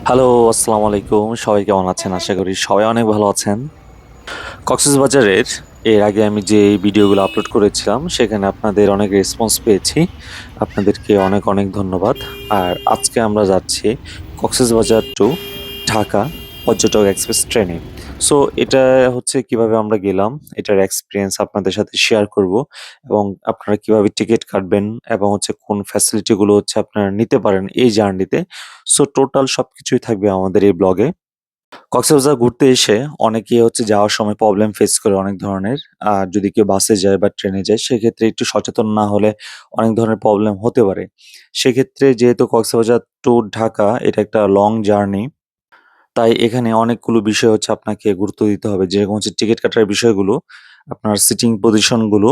Hello, আসসালামু আলাইকুম। সবাই কেমন আছেন? আশা করি সবাই অনেক ভালো আছেন। কক্সবাজারের এর আগে আমি যে ভিডিওগুলো আপলোড করেছিলাম, সেখানে আপনাদের অনেক রেসপন্স পেয়েছি। আপনাদেরকে অনেক, অনেক ধন্যবাদ। আর আজকে আমরা যাচ্ছি কক্সবাজার টু ঢাকা পর্যটক এক্সপ্রেস ট্রেনে। সো এটা হচ্ছে কিভাবে আমরা গেলাম, এটার এক্সপেরিয়েন্স আপনাদের সাথে শেয়ার করব এবং আপনারা কিভাবে টিকেট কাটবেন এবং হচ্ছে কোন ফ্যাসিলিটি গুলো হচ্ছে আপনারা নিতে পারেন এই জার্নিতে। সো টোটাল সবকিছুই থাকবে আমাদের এই ব্লগে। কক্সবাজার ঘুরতে এসে অনেকেই হচ্ছে যাওয়ার সময় প্রবলেম ফেস করে অনেক ধরনের। আর যদি কেউ বাসে যায় বা ট্রেনে যায় সেক্ষেত্রে একটু সচেতন না হলে অনেক ধরনের প্রবলেম হতে পারে। সেক্ষেত্রে যেহেতু কক্সবাজার টু ঢাকা এটা একটা লং জার্নি, তাই এখানে অনেকগুলো বিষয় হচ্ছে আপনাকে গুরুত্ব দিতে হবে। যেরকম হচ্ছে টিকেট কাটার বিষয়গুলো, আপনার সিটিং পজিশন গুলো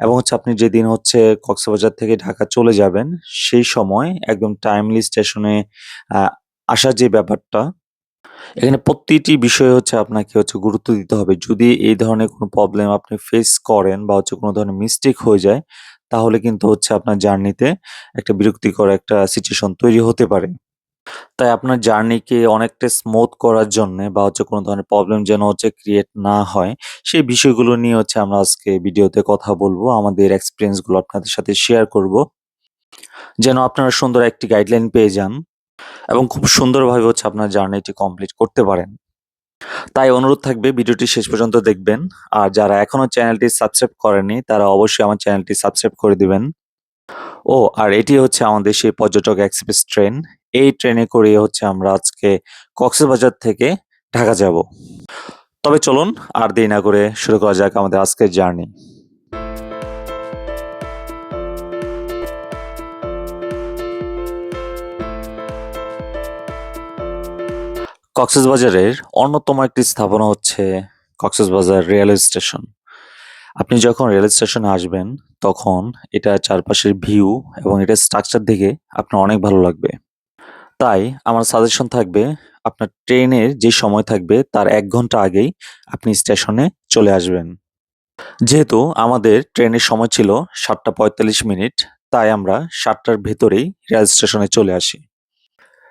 এবং হচ্ছে আপনি যেদিন হচ্ছে কক্সবাজার থেকে ঢাকা চলে যাবেন, সেই সময় একদম টাইমলি স্টেশনে আ আসার যে ব্যাপারটা, এখানে প্রতিটি বিষয়ে হচ্ছে আপনাকে হচ্ছে গুরুত্ব দিতে হবে। যদি এই ধরনের কোনো প্রবলেম আপনি ফেস করেন বা হচ্ছে কোনো ধরনের মিস্টেক হয়ে যায়, তাহলে কিন্তু হচ্ছে আপনার জার্নিতে একটা বিরক্তিকর একটা সিচুয়েশন তৈরি হতে পারে। তাই আপনার জার্নিকে অনেকটা স্মুথ করার জন্যে বা হচ্ছে কোনো ধরনের প্রবলেম যেন হচ্ছে ক্রিয়েট না হয়, সেই বিষয়গুলো নিয়ে হচ্ছে আমরা আজকে ভিডিওতে কথা বলবো। আমাদের এক্সপেরিয়েন্স গুলো আপনাদের সাথে শেয়ার করব। যেন আপনারা সুন্দর একটি গাইডলাইন পেয়ে যান এবং খুব সুন্দরভাবে হচ্ছে আপনার জার্নিটি কমপ্লিট করতে পারেন। তাই অনুরোধ থাকবে ভিডিওটি শেষ পর্যন্ত দেখবেন। আর যারা এখনো চ্যানেলটি সাবস্ক্রাইব করেননি তারা অবশ্যই আমার চ্যানেলটি সাবস্ক্রাইব করে দিবেন। ও আর এটি হচ্ছে আমাদের সেই পর্যটক এক্সপ্রেস ট্রেন। এই ট্রেনে করে হচ্ছে আমরা আজকে কক্সবাজার থেকে ঢাকা যাব। তবে চলুন আর দেরি না করে শুরু করা যাক আমাদের আজকের জার্নি। কক্সবাজারের অন্যতম একটি স্থাপনা হচ্ছে কক্সবাজার রেলওয়ে স্টেশন। আপনি যখন রেল স্টেশনে আসবেন তখন এটার চারপাশের ভিউ এবং এটার স্ট্রাকচার দেখে আপনার অনেক ভালো লাগবে। তাই আমার সাজেশন থাকবে আপনার ট্রেনের যে সময় থাকবে তার ১ ঘন্টা আগেই আপনি স্টেশনে চলে আসবেন। যেহেতু আমাদের ট্রেনের সময় ছিল ৭ঃ৪৫, তাই আমরা ৭ঃ০০ র ভেতরেই রেল স্টেশনে চলে আসি।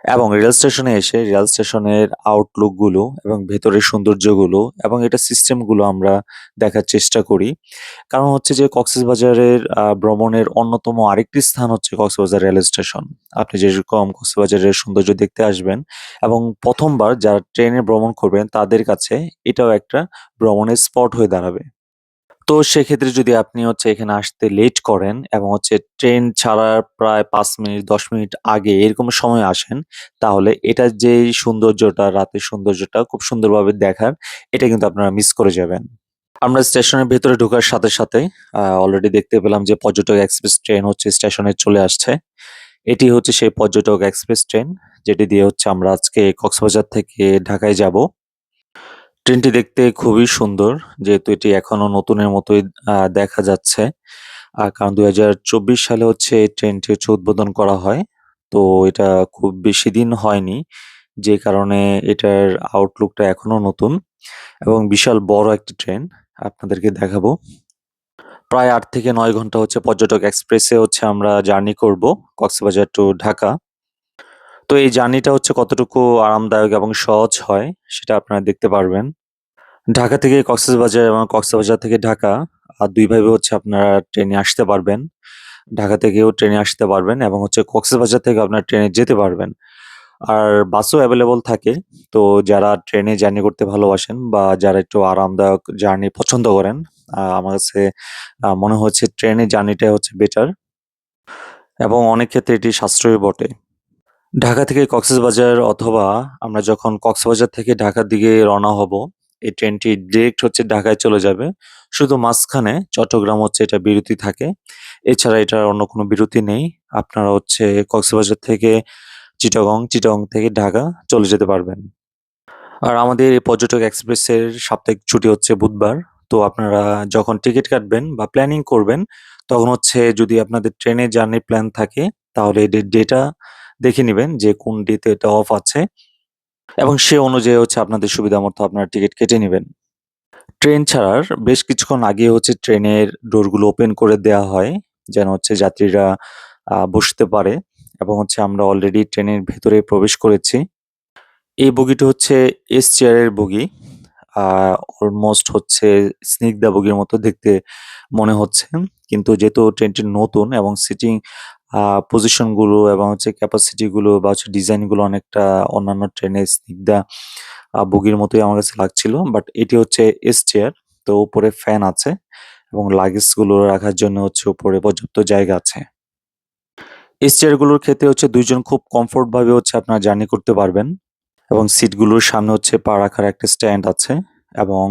এবং রেল স্টেশনে এসে রেল স্টেশনের আউটলুক গুলো এবং ভেতরের সৌন্দর্যগুলো এবং এটার সিস্টেমগুলো আমরা দেখার চেষ্টা করি। কারণ হচ্ছে যে কক্সবাজারের ভ্রমণের অন্যতম আরেকটি স্থান হচ্ছে কক্সবাজার রেল স্টেশন। আপনি যেরকম কক্সবাজারের সৌন্দর্য দেখতে আসবেন এবং ১ম বার যারা ট্রেনে ভ্রমণ করবেন তাদের কাছে এটাও একটা ভ্রমণের স্পট হয়ে দাঁড়াবে। তো সেক্ষেত্রে যদি আপনি হচ্ছে এখানে আসতে লেট করেন এবং হচ্ছে ট্রেন ছাড়ার প্রায় ৫ মিনিট ১০ মিনিট আগে এরকম সময়ে আসেন, তাহলে এটার যেই সৌন্দর্যটা, রাতের সৌন্দর্যটা খুব সুন্দরভাবে দেখার, এটা কিন্তু আপনারা মিস করে যাবেন। আমরা স্টেশনের ভেতরে ঢোকার সাথে, সাথে অলরেডি দেখতে পেলাম যে পর্যটক এক্সপ্রেস ট্রেন হচ্ছে স্টেশনে চলে আসছে। এটি হচ্ছে সেই পর্যটক এক্সপ্রেস ট্রেন, যেটি দিয়ে হচ্ছে আমরা আজকে কক্সবাজার থেকে ঢাকায় যাবো। ট্রেনটি দেখতে খুবই সুন্দর। যেহেতু এটি এখনো নতুনের মতোই দেখা যাচ্ছে। কারণ ২০২৪ সালে হচ্ছে এই ট্রেনটি হচ্ছে উদ্বোধন করা হয়। তো এটা খুব বেশি দিন হয়নি। যে কারণে এটার আউটলুকটা এখনো নতুন এবং বিশাল বড় একটি ট্রেন আপনাদেরকে দেখাবো। প্রায় ৮ থেকে ৯ ঘন্টা হচ্ছে পর্যটক এক্সপ্রেসে হচ্ছে আমরা জার্নি করব কক্সবাজার টু ঢাকা। তো এই জার্নিটা হচ্ছে কতটুকু আরামদায়ক এবং সহজ হয় সেটা আপনারা দেখতে পারবেন। ঢাকা থেকে কক্সবাজার এবং কক্সবাজার থেকে ঢাকা ২ ভাবে হচ্ছে আপনারা ট্রেনে আসতে পারবেন। ঢাকা থেকেও ট্রেনে আসতে পারবেন এবং হচ্ছে কক্সবাজার থেকে আপনারা ট্রেনে যেতে পারবেন। আর বাসও এভেইলেবল থাকে। তো যারা ট্রেনে জার্নি করতে ভালোবাসেন বা যারা একটু আরামদায়ক জার্নি পছন্দ করেন, আমার কাছে মনে হচ্ছে ট্রেনে জার্নিটাই হচ্ছে বেটার এবং অনেক ক্ষেত্রে এটি সাশ্রয়ী বটে। ঢাকা থেকে কক্সবাজার অথবা আমরা যখন কক্সবাজার থেকে ঢাকার দিকে রওনা হব, এই ট্রেনটি ডিরেক্ট হচ্ছে ঢাকায় চলে যাবে। শুধু মাঝখানে চট্টগ্রাম হচ্ছে এটা বিরতি থাকে। এছাড়া এটার অন্য কোনো বিরতি নেই। আপনারা হচ্ছে কক্সবাজার থেকে চিটাগং, চিটাগং থেকে ঢাকা চলে যেতে পারবেন। আর আমাদের এই পর্যটক এক্সপ্রেসের সাপ্তাহিক ছুটি হচ্ছে বুধবার। তো আপনারা যখন টিকিট কাটবেন বা প্ল্যানিং করবেন, তখন হচ্ছে যদি আপনাদের ট্রেনে জার্নির প্ল্যান থাকে, তাহলে এদের ডেটা দেখে নিবেন যে কোন ডেতে এটা অফ আছে এবং সে অনুযায়ী হচ্ছে আপনাদের সুবিধা মতো আপনারা টিকিট কেটে নিবেন। ট্রেন ছাড়ার বেশ কিছুক্ষণ আগে হচ্ছে ট্রেনের ডোরগুলো ওপেন করে দেয়া হয়, যেন হচ্ছে যাত্রীরা বসতে পারে এবং হচ্ছে আমরা অলরেডি ট্রেনের ভেতরে প্রবেশ করেছি। এই বগিটি হচ্ছে এস চেয়ারের বগি। আ অলমোস্ট হচ্ছে স্নিগ্ধা বগির মতো দেখতে মনে হচ্ছে। কিন্তু যেহেতু ট্রেনটি নতুন এবং সিটিং আ পজিশন গুলো এবং হচ্ছে ক্যাপাসিটি গুলো বা হচ্ছে ডিজাইন গুলো অনেকটা অন্যান্য ট্রেনের স্নিগ্ধা বগির মতোই আমার কাছে লাগছিল। বাট এটি হচ্ছে এস চেয়ার। তো উপরে ফ্যান আছে এবং লাগেজ গুলো রাখার জন্য হচ্ছে উপরে পর্যাপ্ত জায়গা আছে। এস চেয়ার গুলোর ক্ষেত্রে হচ্ছে ২ জন খুব কমফোর্ট ভাবে হচ্ছে আপনারা জার্নি করতে পারবেন। এবং সিটগুলোর সামনে হচ্ছে পা রাখার একটা স্ট্যান্ড আছে এবং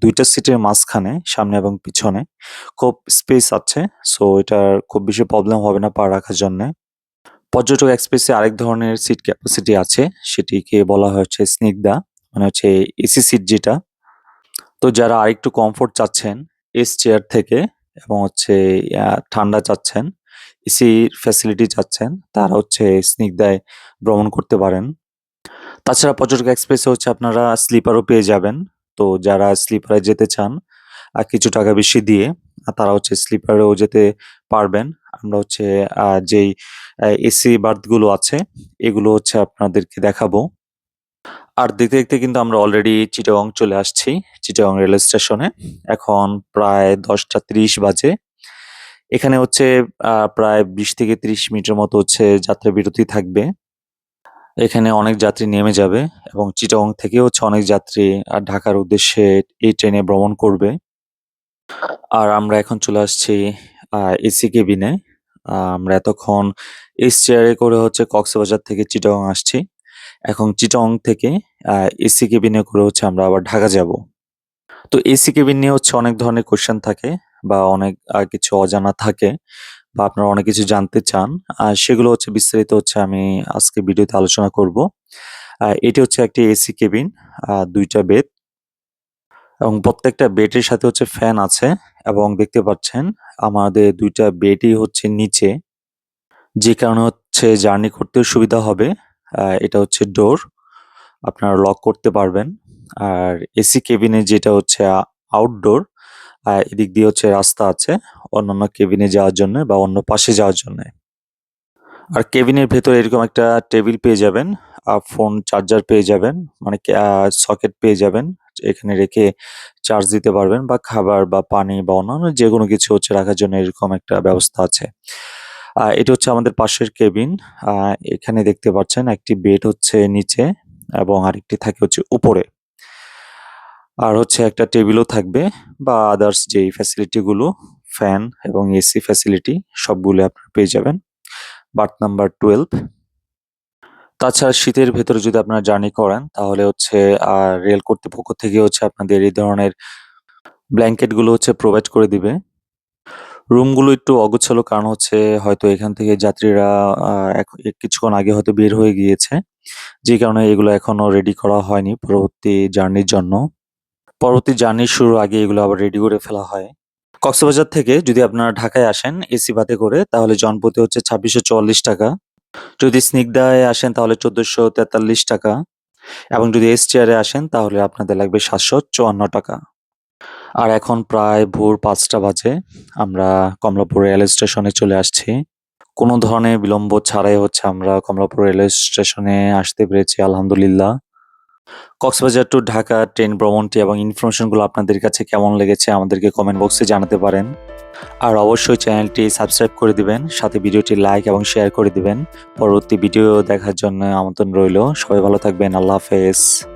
২ টা সিটের মাঝখানে সামনে এবং পিছনে খুব স্পেস আছে। সো এটার খুব বেশি প্রবলেম হবে না পা রাখার জন্যে। পর্যটক এক্সপ্রেসে আরেক ধরনের সিট ক্যাপাসিটি আছে। সেটিকে বলা হয় হচ্ছে স্নিগ্ধা। মানে হচ্ছে এসি সিট যেটা। তো যারা আরেকটু কমফোর্ট চাচ্ছেন এস চেয়ার থেকে এবং হচ্ছে ঠান্ডা চাচ্ছেন, এসির ফ্যাসিলিটি চাচ্ছেন, তারা হচ্ছে স্নিগ্ধায় ভ্রমণ করতে পারেন। তাছাড়া পর্যটক এক্সপ্রেসে হচ্ছে আপনারা স্লিপারও পেয়ে যাবেন। তো যারা স্লিপারে যেতে চান কিছু টাকা বেশি দিয়ে তারা হচ্ছে স্লিপারেও যেতে পারবেন। আমরা হচ্ছে যেই এসি বার্থগুলো আছে এগুলো হচ্ছে আপনাদেরকে দেখাবো। আর দেখতে, দেখতে কিন্তু আমরা অলরেডি চিটাগং চলে আসছি। চিটাগং রেল স্টেশনে। এখন প্রায় ১০টা ৩০ বাজে। এখানে হচ্ছে প্রায় ২০ থেকে ৩০ মিনিটের মতো হচ্ছে যাত্রা বিরতি থাকবে। এখানে অনেক যাত্রী নেমে যাবে এবং চিটাগং থেকে হচ্ছে অনেক যাত্রী ঢাকার উদ্দেশ্যে এই ট্রেনে ভ্রমণ করবে। আর আমরা এখন চলে আসছি এসি কেবিনে। আমরা এতক্ষণ এস চেয়ারে করে হচ্ছে কক্সবাজার থেকে চিটাগং আসছি। এখন চিটাগং থেকে আ এসি কেবিনে করে হচ্ছে আমরা আবার ঢাকা যাবো। তো এসি কেবিন নিয়ে হচ্ছে অনেক ধরনের কোয়েশ্চেন থাকে বা অনেক কিছু অজানা থাকে বা আপনারা অনেক কিছু জানতে চান। সেগুলো হচ্ছে বিস্তারিত হচ্ছে আমি আজকে ভিডিওতে আলোচনা করব। এটি হচ্ছে একটি এসি কেবিন, ২ টা বেড এবং প্রত্যেকটা বেডের সাথে হচ্ছে ফ্যান আছে এবং দেখতে পাচ্ছেন আমাদের ২ টা বেডই হচ্ছে নিচে। যে কারণে হচ্ছে জার্নি করতেও সুবিধা হবে। এটা হচ্ছে ডোর। আপনারা লক করতে পারবেন। আর এসি কেবিনে যেটা হচ্ছে আউটডোর, এদিক দিয়ে হচ্ছে রাস্তা আছে অন্যান্য কেবিনে যাওয়ার জন্যে বা অন্য পাশে যাওয়ার জন্যে। আর কেবিনের ভেতরে এরকম একটা টেবিল পেয়ে যাবেন, ফোন চার্জার পেয়ে যাবেন, মানে সকেট পেয়ে যাবেন। এখানে রেখে চার্জ দিতে পারবেন বা খাবার বা পানি বা অন্যান্য যেকোনো কিছু হচ্ছে রাখার জন্য এরকম একটা ব্যবস্থা আছে। এটা হচ্ছে আমাদের পাশের কেবিন। আ এখানে দেখতে পাচ্ছেন একটি বেড হচ্ছে নিচে এবং আরেকটি থাকে হচ্ছে উপরে। আর হচ্ছে একটা টেবিলও থাকবে বা আদার্স যেই ফ্যাসিলিটি গুলো, ফ্যান এবং এসি ফ্যাসিলিটি সবগুলো আপনারা পেয়ে যাবেন। Birth number 12। তাছাড়া শীতের ভেতরে যদি আপনারা জার্নি করেন তাহলে হচ্ছে আ রেল কর্তৃপক্ষ থেকে হচ্ছে আপনাদের এই ধরনের ব্ল্যাঙ্কেট গুলো হচ্ছে প্রোভাইড করে দিবে। রুমগুলো একটু অগোছালো কারণ হচ্ছে হয়তো এখান থেকে যাত্রীরা আ এক কিছুক্ষণ আগে হয়তো বের হয়ে গিয়েছে। যে কারণে এগুলো এখনো রেডি করা হয়নি পরবর্তী জার্নির জন্য। পরবর্তী জার্নি শুরুর আগে এগুলো আবার রেডি করে ফেলা হয়। কক্সবাজার থেকে যদি আপনারা ঢাকায় আসেন এসি বাসে করে তাহলে জনপ্রতি হচ্ছে ৳২৬৪০। যদি স্নিগ্ধায় আসেন তাহলে ৳১৪৪৩ এবং যদি এস চেয়ারে আসেন তাহলে আপনাদের লাগবে ৳৭৫৪। আর এখন প্রায় ভোর ৫টা বাজে। আমরা কমলাপুর রেল স্টেশনে চলে আসছি। কোনো ধরনের বিলম্ব ছাড়াই হচ্ছে আমরা কমলাপুর রেলওয়ে স্টেশনে আসতে পেরেছি আলহামদুলিল্লাহ। কক্সবাজার টু ঢাকা ট্রেন ভ্রমণটি এবং ইনফরমেশন গুলো আপনাদের কাছে কেমন লেগেছে আমাদেরকে কমেন্ট বক্সে জানাতে পারেন। আর অবশ্যই চ্যানেলটি সাবস্ক্রাইব করে দিবেন। সাথে ভিডিওটি লাইক এবং শেয়ার করে দিবেন। পরবর্তী ভিডিও দেখার জন্য আমন্ত্রণ রইলো। সবাই ভালো থাকবেন। আল্লাহ হাফেজ।